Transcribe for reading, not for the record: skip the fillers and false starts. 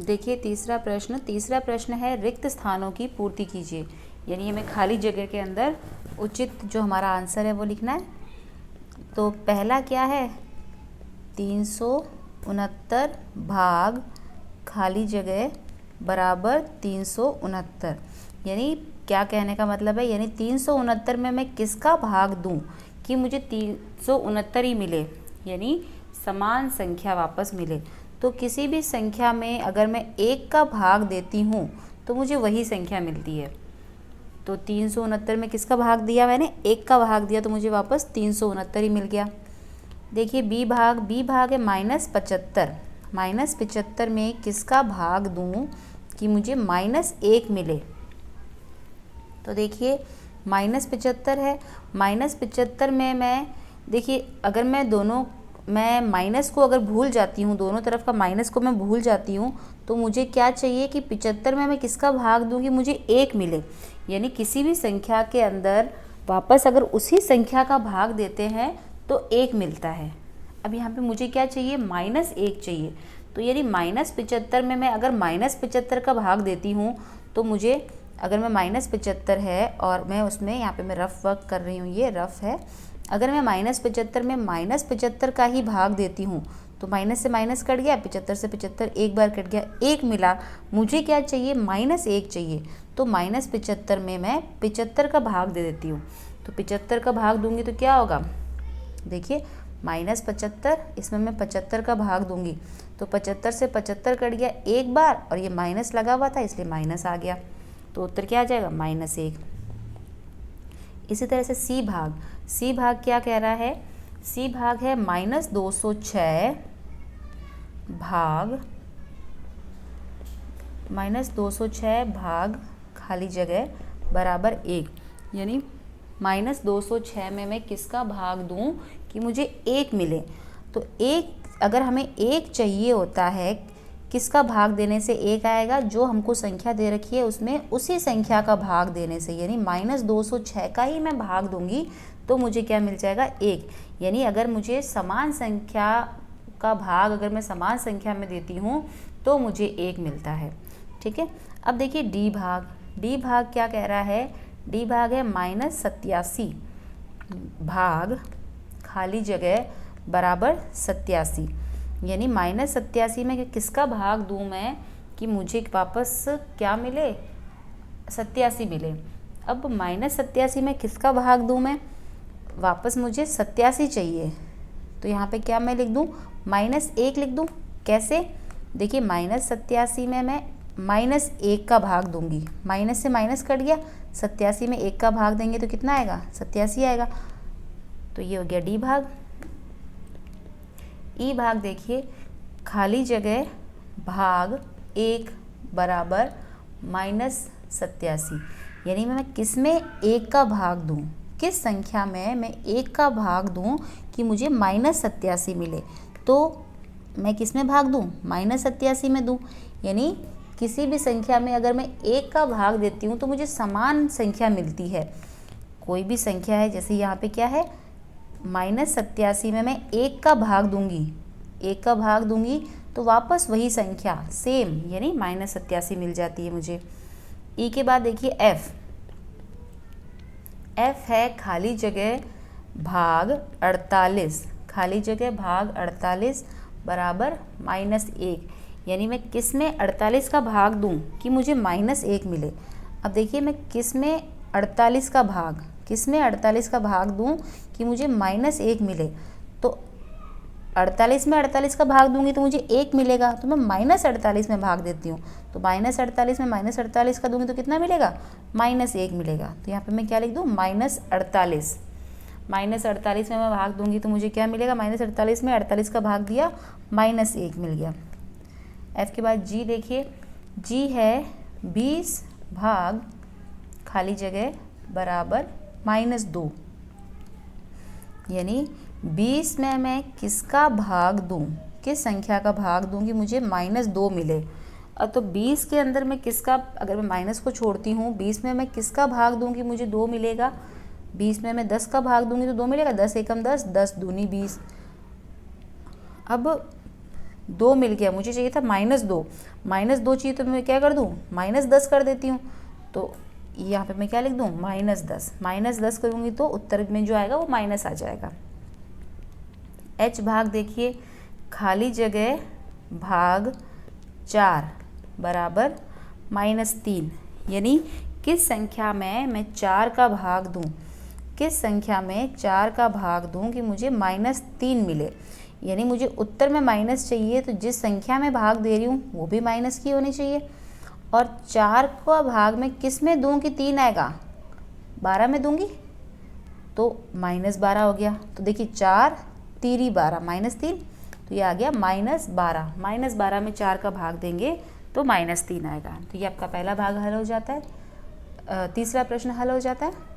देखिए तीसरा प्रश्न है रिक्त स्थानों की पूर्ति कीजिए। यानी हमें खाली जगह के अंदर उचित जो हमारा आंसर है वो लिखना है। तो पहला क्या है, 369 भाग खाली जगह बराबर 369। यानी क्या कहने का मतलब है, यानी 369 में मैं किसका भाग दूं कि मुझे 369 ही मिले, यानी समान संख्या वापस मिले। तो किसी भी संख्या में अगर मैं 1 का भाग देती हूँ तो मुझे वही संख्या मिलती है। तो 369 में किसका भाग दिया, मैंने 1 का भाग दिया तो मुझे वापस 369 ही मिल गया। देखिए बी भाग है -75। -75 में किसका भाग दूं कि मुझे -1 मिले। तो देखिए -75 है, -75 में मैं, देखिए अगर मैं माइनस को अगर भूल जाती हूँ, दोनों तरफ का माइनस को मैं भूल जाती हूँ, तो मुझे क्या चाहिए कि 75 में मैं किसका भाग दूँ कि मुझे 1 मिले। यानी किसी भी संख्या के अंदर वापस अगर उसी संख्या का भाग देते हैं तो 1 मिलता है। अब यहाँ पे मुझे क्या चाहिए, -1 चाहिए। तो यानी -75 में मैं अगर -75 का भाग देती हूँ तो मुझे, अगर मैं -75 है और मैं उसमें, यहाँ पे मैं रफ वर्क कर रही हूँ, ये रफ है, अगर मैं -75 में -75 का ही भाग देती हूँ तो माइनस से माइनस कट गया, 75 से 75 एक बार कट गया, 1 मिला। मुझे क्या चाहिए, -1 चाहिए। तो -75 में मैं 75 का भाग दे देती हूँ। तो 75 का भाग दूंगी तो क्या होगा, देखिए -75, इसमें मैं 75 का भाग दूंगी तो 75 से 75 कट गया एक बार, और ये माइनस लगा हुआ था इसलिए माइनस आ गया। तो उत्तर क्या आ जाएगा, -1। इसी तरह से सी भाग क्या कह रहा है, सी भाग है -206 भाग खाली जगह बराबर 1। यानी -206 में मैं किसका भाग दूं कि मुझे 1 मिले। तो 1, अगर हमें 1 चाहिए होता है, किसका भाग देने से 1 आएगा, जो हमको संख्या दे रखी है उसमें उसी संख्या का भाग देने से, यानी -206 का ही मैं भाग दूंगी तो मुझे क्या मिल जाएगा, 1। यानी अगर मुझे समान संख्या का भाग अगर मैं समान संख्या में देती हूँ तो मुझे 1 मिलता है। ठीक है। अब देखिए डी भाग क्या कह रहा है, डी भाग है -87 भाग खाली जगह बराबर 87। यानी -87 में किसका भाग दूं मैं कि मुझे वापस क्या मिले, 87 मिले। अब -87 में किसका भाग दूं मैं, वापस मुझे 87 चाहिए। तो यहाँ पे क्या मैं लिख दूं, -1 लिख दूं। कैसे, देखिए -87 में मैं -1 का भाग दूंगी, माइनस से माइनस कट गया, 87 में 1 का भाग देंगे तो कितना आएगा, 87 आएगा। तो ये हो गया डी भाग। ई भाग देखिए खाली जगह भाग 1 बराबर -87। यानी मैं किस में 1 का भाग दूं, किस संख्या में मैं 1 का भाग दूं कि मुझे -87 मिले। तो मैं किस में भाग दूं, -87 में दूं। यानी किसी भी संख्या में अगर मैं 1 का भाग देती हूँ तो मुझे समान संख्या मिलती है। कोई भी संख्या है, जैसे यहाँ पे क्या है, -87 में मैं 1 का भाग दूंगी, 1 का भाग दूंगी तो वापस वही संख्या सेम, यानी -87 मिल जाती है मुझे। ई के बाद देखिए एफ है खाली जगह भाग 48, खाली जगह भाग 48 बराबर -1। यानी मैं किस में 48 का भाग दूं कि मुझे -1 मिले। अब देखिए मैं किस में 48 का भाग, किस में 48 का भाग दूं कि मुझे -1 मिले। तो 48 में 48 का भाग दूंगी तो मुझे 1 मिलेगा, तो मैं -48 में भाग देती हूँ। तो -48 में -48 का दूंगी तो कितना मिलेगा, -1 मिलेगा। तो यहाँ पे मैं क्या लिख दूँ, -48। -48 में मैं भाग दूंगी तो मुझे क्या मिलेगा, -48 में 48 का भाग दिया, -1 मिल गया। एफ के बाद जी देखिए, जी है 20 भाग खाली जगह बराबर -2। यानी 20 में मैं किसका भाग दूं, किस संख्या का भाग दूं कि मुझे -2 मिले। तो 20 के अंदर मैं किसका, अगर मैं माइनस को छोड़ती हूँ, 20 में मैं किसका भाग दूं कि मुझे 2 मिलेगा। 20 में मैं 10 का भाग दूंगी तो 2 मिलेगा, 10 एकम 10, 10 दूनी 20। अब 2 मिल गया, मुझे चाहिए था -2, -2 चाहिए तो मैं क्या कर दूँ, -10 कर देती हूँ। तो यहाँ पे मैं क्या लिख दूँ, -10, -10 करूँगी तो उत्तर में जो आएगा वो माइनस आ जाएगा। h भाग देखिए खाली जगह भाग 4 बराबर -3, यानी किस संख्या में मैं 4 का भाग दूँ, किस संख्या में 4 का भाग दूँ कि मुझे -3 मिले। यानी मुझे उत्तर में माइनस चाहिए तो जिस संख्या में भाग दे रही हूँ वो भी माइनस की होनी चाहिए। और 4 का भाग मैं किस में दूँ कि 3 आएगा, 12 में दूँगी तो -12 हो गया। तो देखिए 4 3 12 -3, तो ये आ गया -12। -12 में 4 का भाग देंगे तो -3 आएगा। तो ये आपका पहला भाग हल हो जाता है। तीसरा प्रश्न हल हो जाता है।